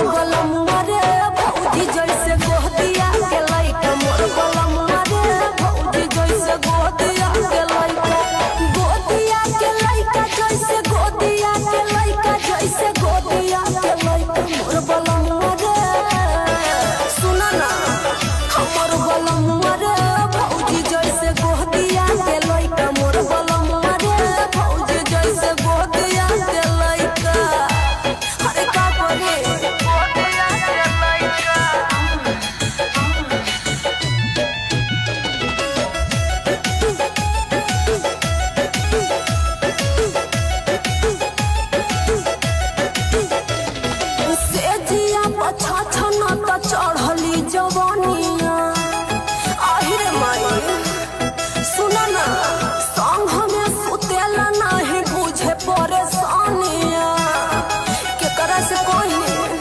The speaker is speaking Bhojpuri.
बलमुआ रे भौजी जैसे गोदिया के लइका मोर बलमुआ रे भौजी जैसे गोदिया के लइका गोदिया के लइका जैसे गोदिया के लइका जैसे गोदिया के लइका मोर बलमुआ